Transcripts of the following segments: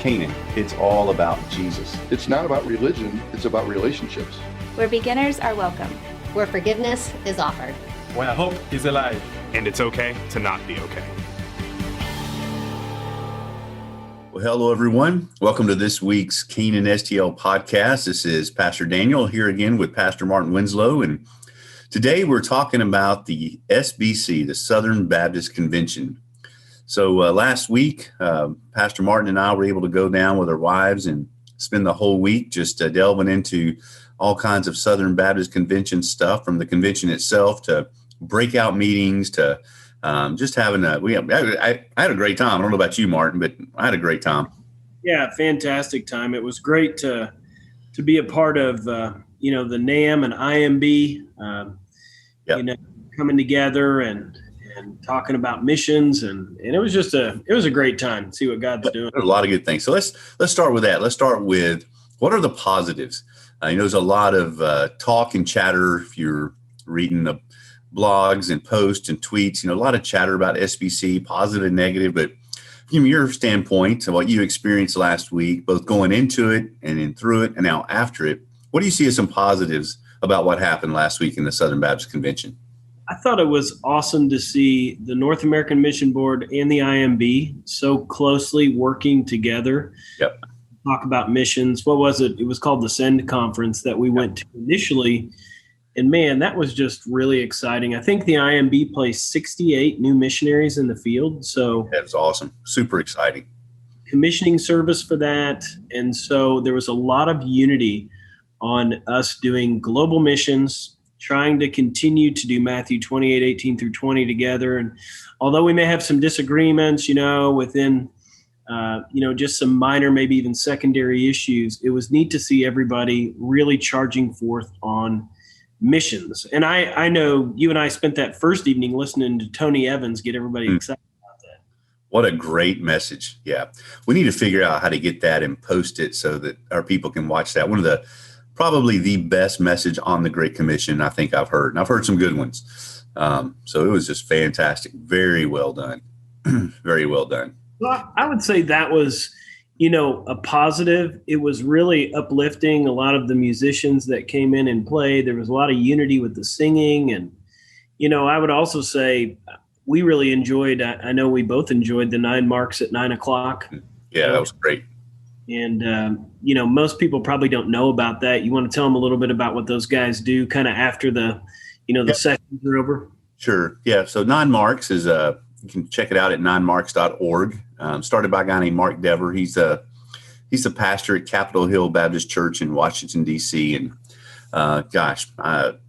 Canaan. It's all about Jesus. It's not about religion, it's about relationships. Where beginners are welcome. Where forgiveness is offered. Where hope is alive. And it's okay to not be okay. Well, hello, everyone. Welcome to this week's Canaan STL podcast. This is Pastor Daniel here again with Pastor Martin Winslow. And today we're talking about the SBC, the Southern Baptist Convention. So last week, Pastor Martin and I were able to go down with our wives and spend the whole week just delving into all kinds of Southern Baptist Convention stuff, from the convention itself to breakout meetings to just having I had a great time. I don't know about you, Martin, but I had a great time. Yeah, fantastic time. It was great to be a part of, the NAM and IMB, coming together and talking about missions. And it was just it was a great time to see what God's doing. There's a lot of good things. So let's start with that. Let's start with, what are the positives? There's a lot of talk and chatter if you're reading the blogs and posts and tweets, a lot of chatter about SBC, positive and negative. But from your standpoint, what you experienced last week, both going into it and then through it and now after it, what do you see as some positives about what happened last week in the Southern Baptist Convention? I thought it was awesome to see the North American Mission Board and the IMB so closely working together. Yep. Talk about missions. What was it? It was called the SEND conference that we went to initially. And man, that was just really exciting. I think the IMB placed 68 new missionaries in the field. So that was awesome. Super exciting. Commissioning service for that. And so there was a lot of unity on us doing global missions, trying to continue to do Matthew 28:18 through 20 together. And although we may have some disagreements, within just some minor, maybe even secondary issues, it was neat to see everybody really charging forth on missions. And I know you and I spent that first evening listening to Tony Evans get everybody excited about that. What a great message. Yeah. We need to figure out how to get that and post it so that our people can watch that. Probably the best message on the Great Commission I think I've heard. And I've heard some good ones. So it was just fantastic. Very well done. Very well done. Well, I would say that was, a positive. It was really uplifting. A lot of the musicians that came in and played, there was a lot of unity with the singing. And, I would also say we really enjoyed, I know we both enjoyed the 9 marks at 9:00. Yeah, that was great. And, most people probably don't know about that. You want to tell them a little bit about what those guys do kind of after the sessions are over? Sure. Yeah. So 9 marks is you can check it out at 9marks.org. Started by a guy named Mark Dever. He's the pastor at Capitol Hill Baptist Church in Washington, D.C. And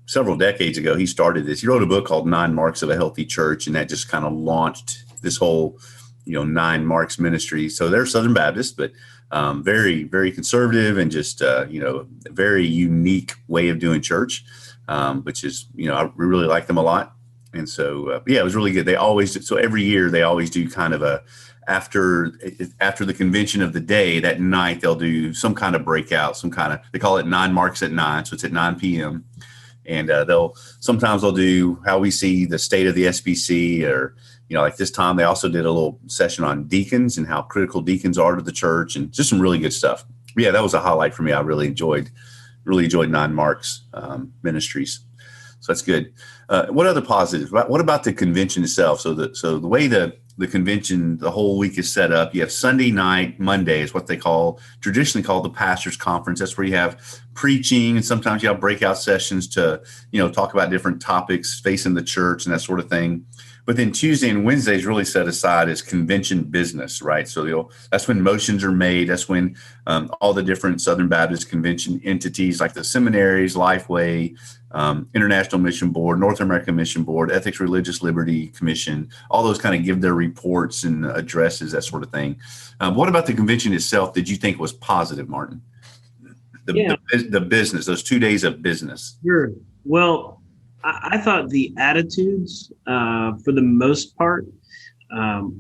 several decades ago, he started this. He wrote a book called 9 Marks of a Healthy Church, and that just kind of launched this whole, 9 Marks ministry. So they're Southern Baptist, but very, very conservative and just, a very unique way of doing church, which is, I really like them a lot. And so, it was really good. They always, so every year they always do kind of after the convention of the day, that night, they'll do some kind of breakout, they call it 9 Marks at 9. So it's at 9 p.m. And sometimes they'll do how we see the state of the SBC, or, like this time they also did a little session on deacons and how critical deacons are to the church, and just some really good stuff. Yeah, that was a highlight for me. I really enjoyed 9 Marks ministries. So that's good. What other positives? What about the convention itself? So the way the convention, the whole week is set up, you have Sunday night, Monday is what they traditionally call the pastor's conference. That's where you have preaching, and sometimes you have breakout sessions to, talk about different topics facing the church and that sort of thing. But then Tuesday and Wednesday is really set aside as convention business, right? So that's when motions are made. That's when all the different Southern Baptist Convention entities like the seminaries, Lifeway, International Mission Board, North American Mission Board, Ethics, Religious Liberty Commission, all those kind of give their reports and addresses, that sort of thing. What about the convention itself did you think was positive, Martin? The business, those 2 days of business. Sure. Well, I thought the attitudes, for the most part,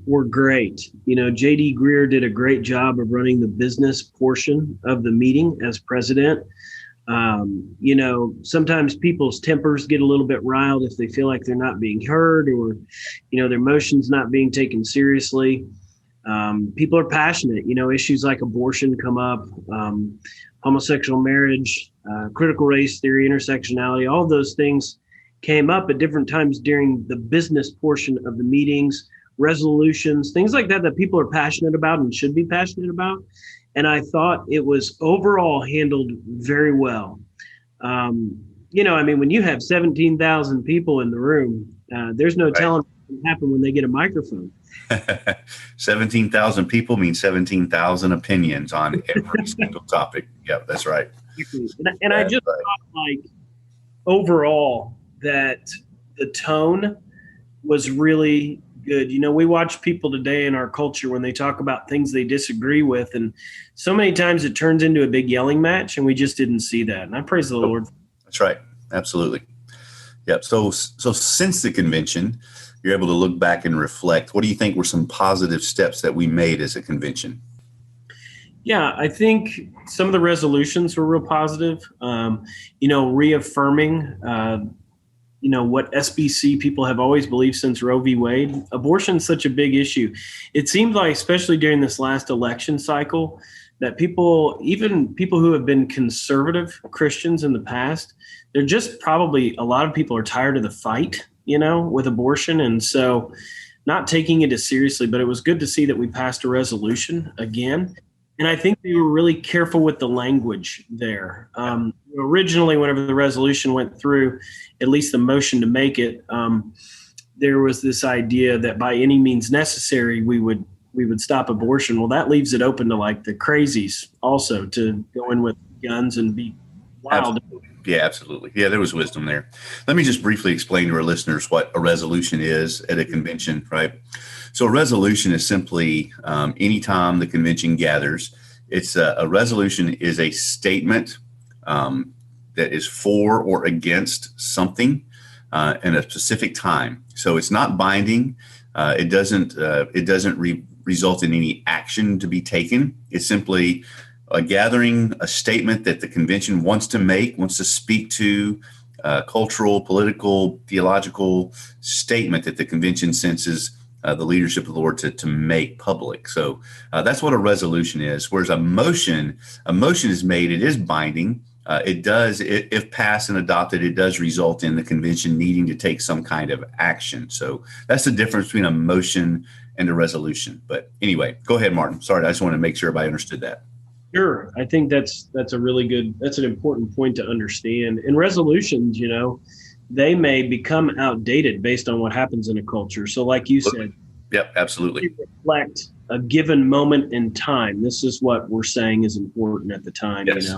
were great. J.D. Greer did a great job of running the business portion of the meeting as president. Sometimes people's tempers get a little bit riled if they feel like they're not being heard, or, their emotions not being taken seriously. People are passionate. Issues like abortion come up, homosexual marriage, critical race theory, intersectionality, all of those things came up at different times during the business portion of the meetings, resolutions, things like that people are passionate about and should be passionate about. And I thought it was overall handled very well. When you have 17,000 people in the room, there's no telling what can happen when they get a microphone. 17,000 people means 17,000 opinions on every single topic. Yep, that's right. And I just thought, overall, that the tone was really good. We watch people today in our culture when they talk about things they disagree with, and so many times it turns into a big yelling match, and we just didn't see that. And I praise the Lord. That's right. Absolutely. Yep. So since the convention, you're able to look back and reflect. What do you think were some positive steps that we made as a convention? Yeah, I think some of the resolutions were real positive. Reaffirming, what SBC people have always believed since Roe v. Wade. Abortion is such a big issue. It seemed like, especially during this last election cycle, that even people who have been conservative Christians in the past, they're just probably, a lot of people are tired of the fight, with abortion. And so not taking it as seriously, but it was good to see that we passed a resolution again. And I think they were really careful with the language there. Originally, whenever the resolution went through, at least the motion to make it, there was this idea that by any means necessary, we would stop abortion. Well, that leaves it open to the crazies also to go in with guns and be wild. Absolutely. Yeah, absolutely. Yeah, there was wisdom there. Let me just briefly explain to our listeners what a resolution is at a convention, right? So a resolution is simply anytime the convention gathers, it's a resolution is a statement that is for or against something in a specific time. So it's not binding. It doesn't result in any action to be taken. It's simply a gathering, a statement that the convention wants to speak to, cultural, political, theological statement that the convention senses the leadership of the Lord to make public. So that's what a resolution is. Whereas a motion is made, it is binding. It does, if passed and adopted, it does result in the convention needing to take some kind of action. So that's the difference between a motion and a resolution. But anyway, go ahead, Martin. Sorry, I just want to make sure everybody understood that. Sure. I think that's an important point to understand. And resolutions, they may become outdated based on what happens in a culture. So like you said, yep, absolutely. Reflect a given moment in time. This is what we're saying is important at the time, Yes.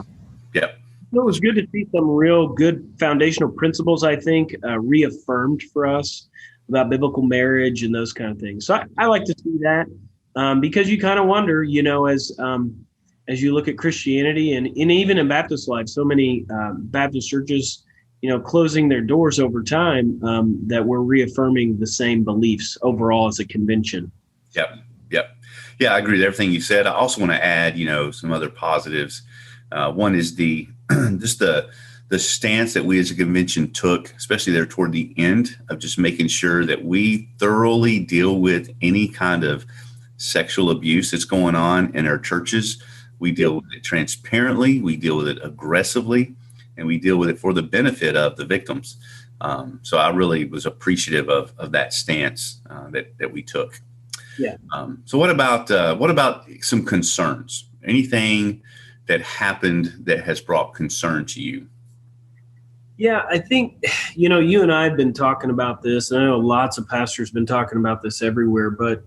Yep. It was good to see some real good foundational principles, I think, reaffirmed for us about biblical marriage and those kind of things. So I like to see that because you kind of wonder, as you look at Christianity and even in Baptist life, so many Baptist churches, closing their doors over time, that we're reaffirming the same beliefs overall as a convention. Yep. Yeah, I agree with everything you said. I also want to add, some other positives. One is just the stance that we as a convention took, especially there toward the end, of just making sure that we thoroughly deal with any kind of sexual abuse that's going on in our churches. We deal with it transparently, we deal with it aggressively, and we deal with it for the benefit of the victims. So I really was appreciative of that stance that we took. Yeah. So what about some concerns? Anything that happened that has brought concern to you? Yeah, I think, you and I have been talking about this, and I know lots of pastors have been talking about this everywhere, but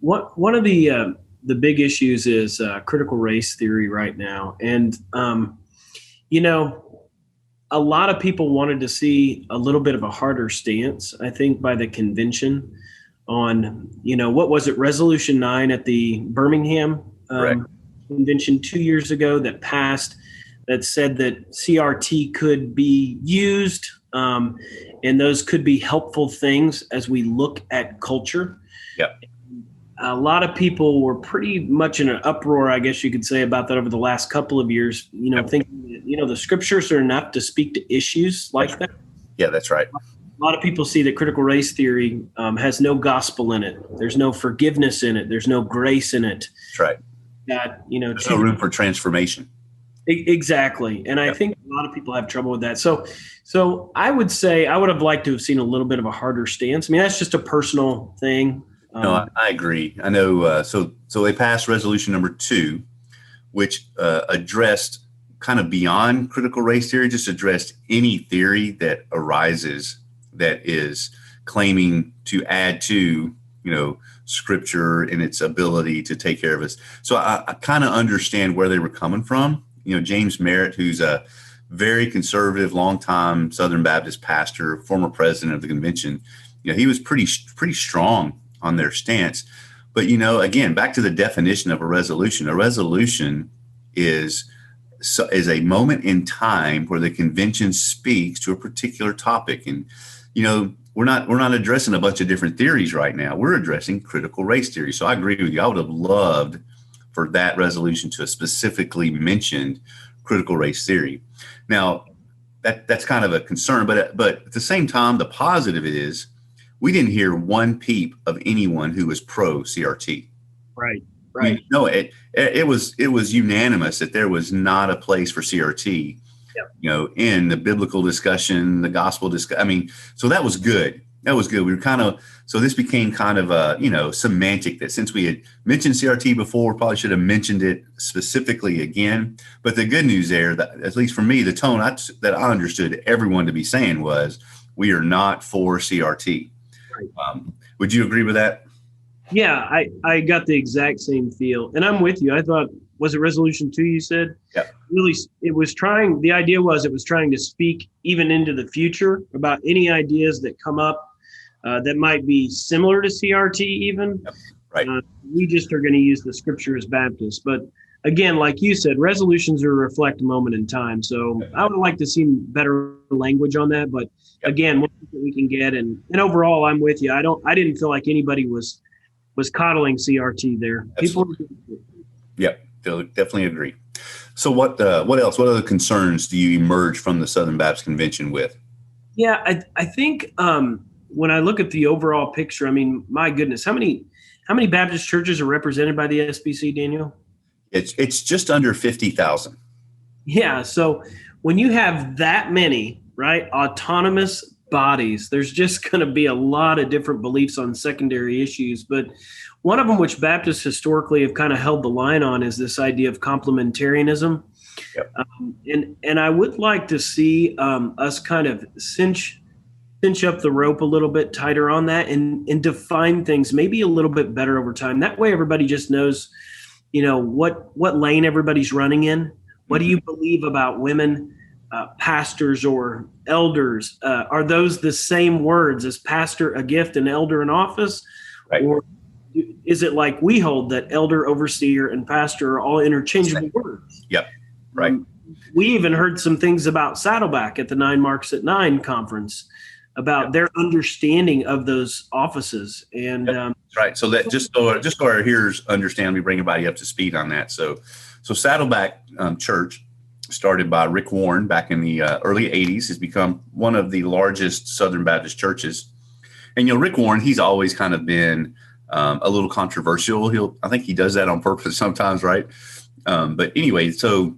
one of the big issues is critical race theory right now. And, a lot of people wanted to see a little bit of a harder stance, I think, by the convention on, what was it, Resolution 9 at the Birmingham convention 2 years ago that passed, that said that CRT could be used, and those could be helpful things as we look at culture. Yep. A lot of people were pretty much in an uproar, I guess you could say, about that over the last couple of years, thinking that, the scriptures are enough to speak to issues like that. Yeah, that's right. A lot of people see that critical race theory has no gospel in it. There's no forgiveness in it. There's no grace in it. That's right. That, There's no room for transformation. Exactly. And I think a lot of people have trouble with that. So I would say I would have liked to have seen a little bit of a harder stance. I mean, that's just a personal thing. No, I agree. I know. So they passed resolution number 2, which addressed kind of beyond critical race theory, just addressed any theory that arises that is claiming to add to, Scripture and its ability to take care of us. So I kind of understand where they were coming from. James Merritt, who's a very conservative, longtime Southern Baptist pastor, former president of the convention, he was pretty strong on their stance. But, again, back to the definition of a resolution. A resolution is a moment in time where the convention speaks to a particular topic. And, we're not addressing a bunch of different theories right now. We're addressing critical race theory. So I agree with you. I would have loved for that resolution to have specifically mentioned critical race theory. Now, that's kind of a concern, but at the same time, the positive is we didn't hear one peep of anyone who was pro CRT. Right. I mean, no, it was unanimous that there was not a place for CRT. In the biblical discussion, the gospel discussion. I mean, so that was good. We were so this became kind of a, semantic that since we had mentioned CRT before, probably should have mentioned it specifically again. But the good news there, that, at least for me, the tone that I understood everyone to be saying was, we are not for CRT. Right. Would you agree with that? Yeah, I got the exact same feel. And I'm with you. I thought, was it resolution 2 you said? Yeah. Really, the idea was it was trying to speak even into the future about any ideas that come up that might be similar to CRT even. Yep. Right. We just are going to use the Scripture as Baptists. But again, like you said, resolutions are reflect a moment in time. So I would like to see better language on that. But again, what we can get. And overall, I'm with you. I didn't feel like anybody was coddling CRT there. Absolutely. Yep. Definitely agree. So what else? What other concerns do you emerge from the Southern Baptist Convention with? Yeah, I think when I look at the overall picture, I mean, my goodness, how many Baptist churches are represented by the SBC, Daniel? It's just under 50,000. Yeah. So when you have that many, right, autonomous bodies, there's just going to be a lot of different beliefs on secondary issues. But one of them, which Baptists historically have kind of held the line on, is this idea of complementarianism. Yep. And I would like to see us kind of cinch up the rope a little bit tighter on that and define things maybe a little bit better over time. That way everybody just knows, what lane everybody's running in. What do you believe about women pastors or elders? Are those the same words as pastor, a gift, and elder, in office? Right. Or is it like we hold that elder, overseer, and pastor are all interchangeable words? Yep. Right. We even heard some things about Saddleback at the 9 Marks at 9 conference about their understanding of those offices. And right. So that just so our hearers understand, we bring everybody up to speed on that. So Saddleback Church, started by Rick Warren back in the early 80s, has become one of the largest Southern Baptist churches. And, Rick Warren, he's always kind of been a little controversial. I think he does that on purpose sometimes, right? But anyway, so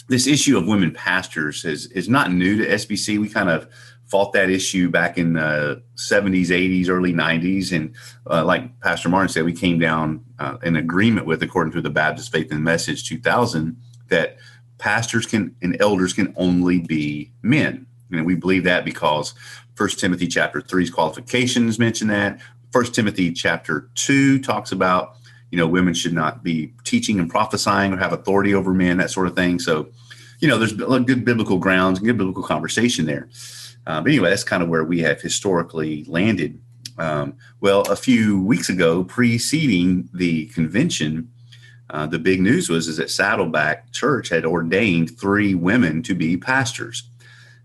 this issue of women pastors is not new to SBC. We kind of fought that issue back in the 70s, 80s, early 90s. And like Pastor Martin said, we came down in agreement with, according to the Baptist Faith and Message 2000, that pastors and elders can only be men. And we believe that because 1 Timothy chapter 3's qualifications mention that. 1 Timothy chapter 2 talks about, women should not be teaching and prophesying or have authority over men, that sort of thing. So, there's good biblical grounds, good biblical conversation there. But anyway, that's kind of where we have historically landed. Well, a few weeks ago, preceding the convention, the big news is that Saddleback Church had ordained 3 women to be pastors.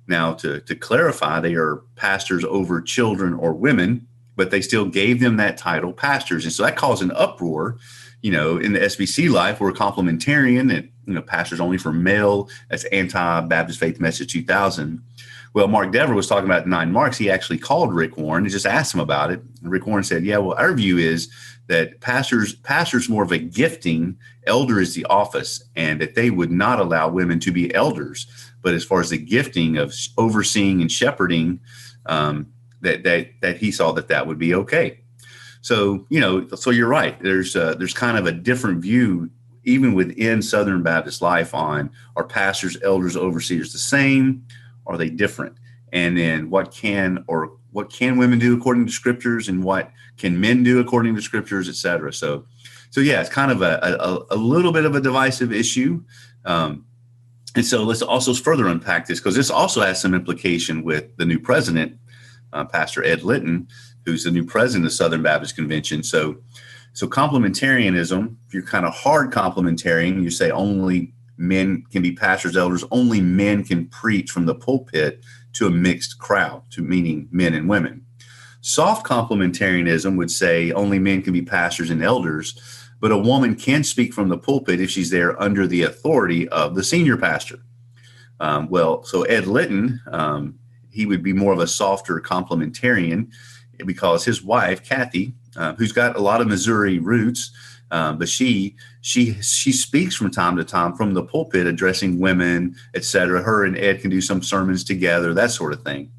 Now, to clarify, they are pastors over children or women, but they still gave them that title, pastors. And so that caused an uproar, in the SBC life. We're complementarian and, pastors only for male. That's anti-Baptist Faith Message 2000. Well, Mark Dever was talking about 9 Marks. He actually called Rick Warren and just asked him about it. And Rick Warren said, yeah, well, our view is that pastor's more of a gifting, elder is the office, and that they would not allow women to be elders. But as far as the gifting of overseeing and shepherding, that he saw that would be okay. So, so you're right. There's kind of a different view even within Southern Baptist life on, are pastors, elders, overseers the same? Are they different? And then what can women do according to scriptures, and what can men do according to scriptures, et cetera. So yeah, it's kind of a little bit of a divisive issue. And so let's also further unpack this, because this also has some implication with the new president, Pastor Ed Litton, who's the new president of Southern Baptist Convention. So complementarianism, if you're kind of hard complementarian, you say only men can be pastors, elders, only men can preach from the pulpit to a mixed crowd, to meaning men and women. Soft complementarianism would say only men can be pastors and elders, but a woman can speak from the pulpit if she's there under the authority of the senior pastor. So Ed Litton, he would be more of a softer complementarian, because his wife, Kathy, who's got a lot of Missouri roots, but she speaks from time to time from the pulpit, addressing women, et cetera. Her and Ed can do some sermons together, that sort of thing.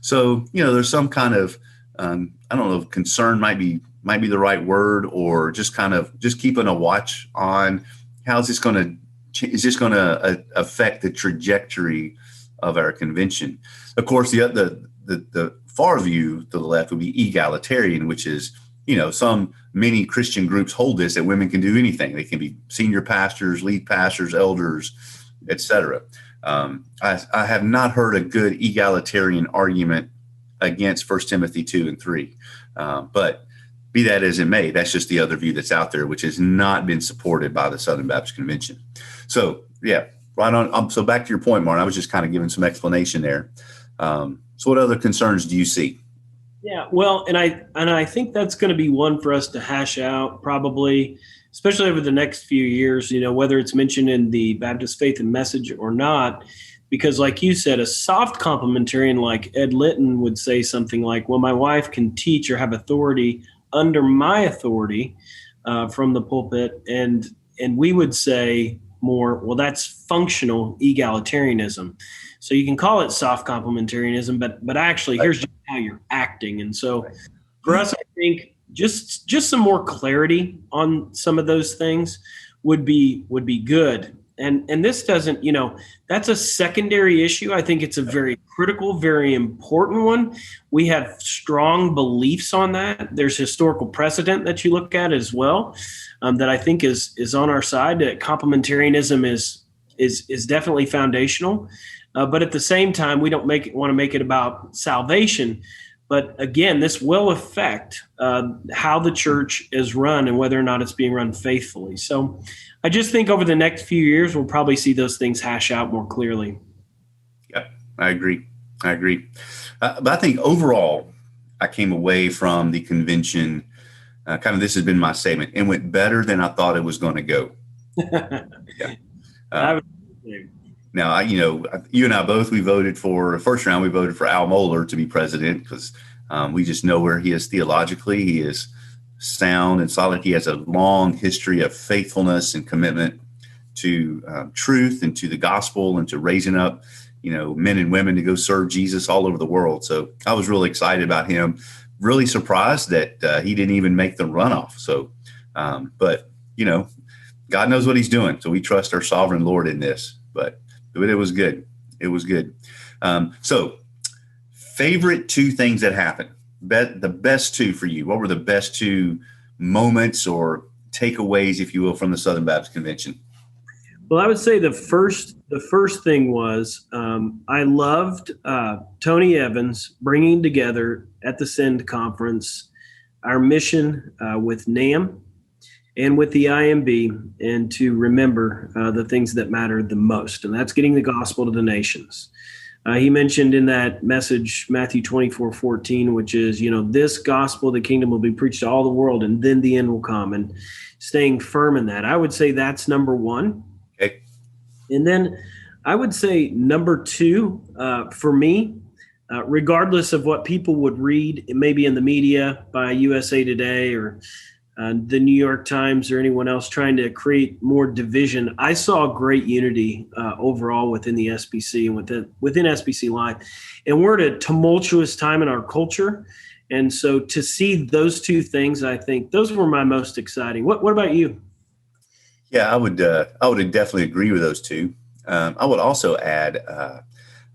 So, there's some kind of, I don't know if concern might be the right word, or just keeping a watch on is this going to affect the trajectory of our convention. Of course, the far view to the left would be egalitarian, which is, many Christian groups hold this, that women can do anything. They can be senior pastors, lead pastors, elders, et cetera. I have not heard a good egalitarian argument against 1 Timothy 2 and 3. But be that as it may, that's just the other view that's out there, which has not been supported by the Southern Baptist Convention. So, yeah, right on. So back to your point, Martin, I was just kind of giving some explanation there. So what other concerns do you see? Yeah, well, and I think that's going to be one for us to hash out, probably, especially over the next few years, whether it's mentioned in the Baptist Faith and Message or not, because like you said, a soft complementarian like Ed Litton would say something like, well, my wife can teach or have authority under my authority from the pulpit. And we would say more, well, that's functional egalitarianism. So you can call it soft complementarianism, but actually here's just how you're acting. And so for us, I think just some more clarity on some of those things would be good. And this doesn't, that's a secondary issue. I think it's a very critical, very important one. We have strong beliefs on that. There's historical precedent that you look at as well, that I think is on our side. That complementarianism is definitely foundational. But at the same time, we don't want to make it about salvation. But again, this will affect how the church is run and whether or not it's being run faithfully. So I just think over the next few years, we'll probably see those things hash out more clearly. Yeah, I agree. But I think overall, I came away from the convention, kind of this has been my statement, it went better than I thought it was going to go. Yeah. Now, you and I both, we voted for, first round, we voted for Al Mohler to be president, because we just know where he is theologically. He is sound and solid. He has a long history of faithfulness and commitment to truth and to the gospel and to raising up, men and women to go serve Jesus all over the world. So I was really excited about him, really surprised that he didn't even make the runoff. So, but, God knows what he's doing. So we trust our sovereign Lord in this, but it was good. It was good. So favorite 2 things that happened, the best 2 for you. What were the best 2 moments or takeaways, if you will, from the Southern Baptist Convention? Well, I would say the first thing was I loved Tony Evans bringing together at the Send Conference our mission with NAM and with the IMB, and to remember the things that matter the most, and that's getting the gospel to the nations. He mentioned in that message, Matthew 24:14, which is, this gospel of the kingdom will be preached to all the world, and then the end will come, and staying firm in that. I would say that's number 1. Okay. And then I would say number 2 for me regardless of what people would read, maybe in the media by USA Today or the New York Times or anyone else trying to create more division. I saw great unity overall within the SBC and within SBC Live. And we're at a tumultuous time in our culture. And so to see those two things, I think those were my most exciting. What about you? Yeah, I would definitely agree with those two. I would also add,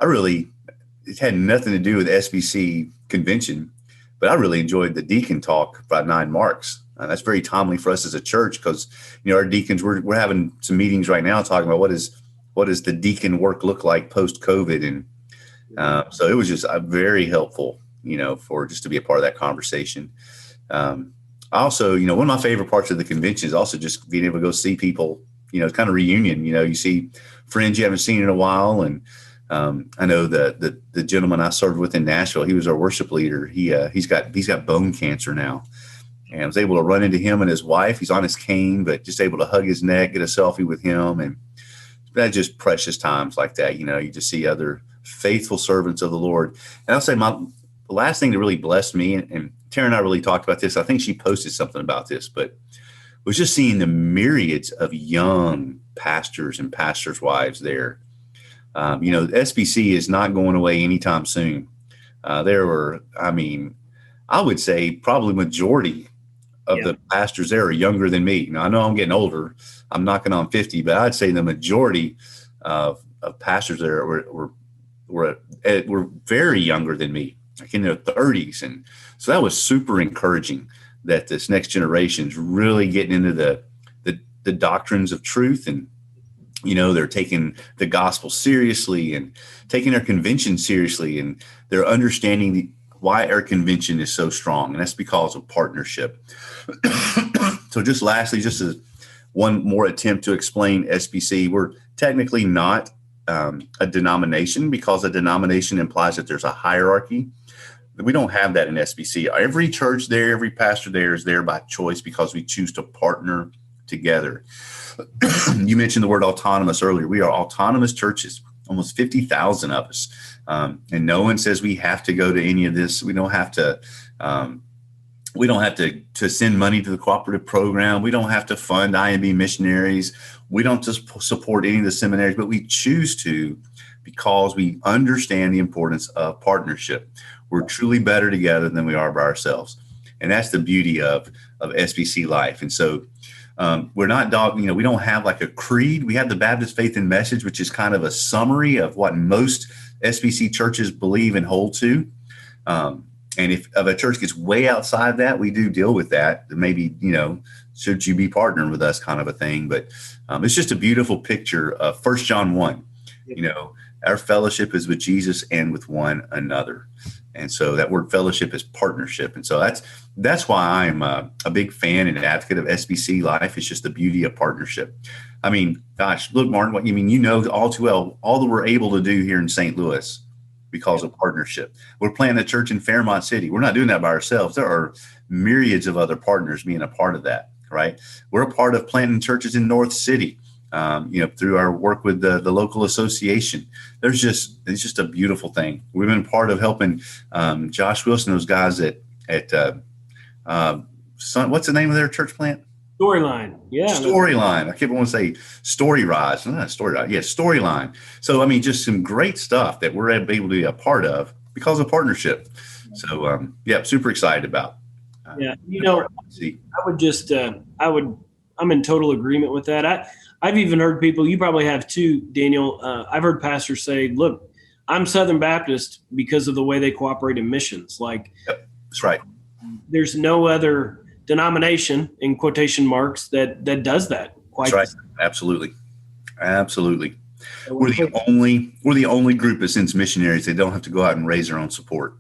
it had nothing to do with SBC convention, but I really enjoyed the deacon talk by 9 Marks. That's very timely for us as a church because, our deacons, we're having some meetings right now talking about what does the deacon work look like post-COVID. And so it was just very helpful, for just to be a part of that conversation. Also, one of my favorite parts of the convention is also just being able to go see people, it's kind of reunion, you see friends you haven't seen in a while. And I know the gentleman I served with in Nashville, he was our worship leader. He's got bone cancer now. And I was able to run into him and his wife. He's on his cane, but just able to hug his neck, get a selfie with him. And that's just precious times like that. You just see other faithful servants of the Lord. And I'll say the last thing that really blessed me, and Tara and I really talked about this. I think she posted something about this, but was just seeing the myriads of young pastors and pastors' wives there. SBC is not going away anytime soon. There were, I would say probably majority of the pastors there are younger than me. Now, I know I'm getting older. I'm knocking on 50, but I'd say the majority of pastors there were very younger than me, like in their 30s. And so that was super encouraging that this next generation is really getting into the doctrines of truth. And, they're taking the gospel seriously and taking their convention seriously. And they're understanding why our convention is so strong. And that's because of partnership. So just lastly, just as one more attempt to explain SBC, we're technically not a denomination because a denomination implies that there's a hierarchy. We don't have that in SBC. Every church there, every pastor there is there by choice because we choose to partner together. You mentioned the word autonomous earlier. We are autonomous churches, almost 50,000 of us. And no one says we have to go to any of this. We don't have to send money to the cooperative program. We don't have to fund IMB missionaries. We don't just support any of the seminaries, but we choose to because we understand the importance of partnership. We're truly better together than we are by ourselves. And that's the beauty of SBC life. And so we're not we don't have like a creed. We have the Baptist Faith and Message, which is kind of a summary of what most SBC churches believe and hold to. And if a church gets way outside that, we do deal with that. Maybe, should you be partnering with us kind of a thing. But it's just a beautiful picture of 1 John 1. Our fellowship is with Jesus and with one another. And so that word fellowship is partnership. And so that's why I'm a big fan and advocate of SBC life. It's just the beauty of partnership. Gosh, look, Martin, all too well, all that we're able to do here in St. Louis because of partnership. We're planting a church in Fairmont City. We're not doing that by ourselves. There are myriads of other partners being a part of that, right? We're a part of planting churches in North City. Through our work with the local association. It's just a beautiful thing. We've been part of helping Josh Wilson, those guys at what's the name of their church plant? Storyline. Yeah. Storyline. I keep wanting to say Story Rise. Not Storyline. Yeah, Storyline. So, just some great stuff that we're able to be a part of because of partnership. So, super excited about. I would just, I'm in total agreement with that. I've even heard people, you probably have too, Daniel. I've heard pastors say, look, I'm Southern Baptist because of the way they cooperate in missions. Yep, that's right. There's no other denomination, in quotation marks, that does that. That's right. Absolutely. We're the only group that sends missionaries. They don't have to go out and raise their own support.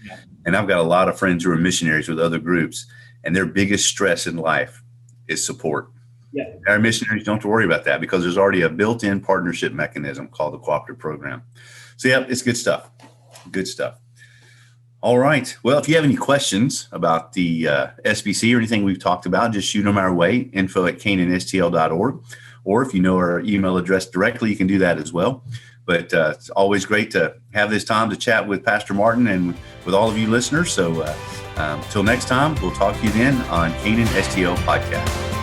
Yeah. And I've got a lot of friends who are missionaries with other groups, and their biggest stress in life is support. Yeah. Our missionaries don't have to worry about that because there's already a built-in partnership mechanism called the cooperative program. So, it's good stuff. Good stuff. All right. Well, if you have any questions about the SBC or anything we've talked about, just shoot them our way, info@canaanstl.org. Or if you know our email address directly, you can do that as well. But it's always great to have this time to chat with Pastor Martin and with all of you listeners. So till next time, we'll talk to you then on Canaan STL Podcast.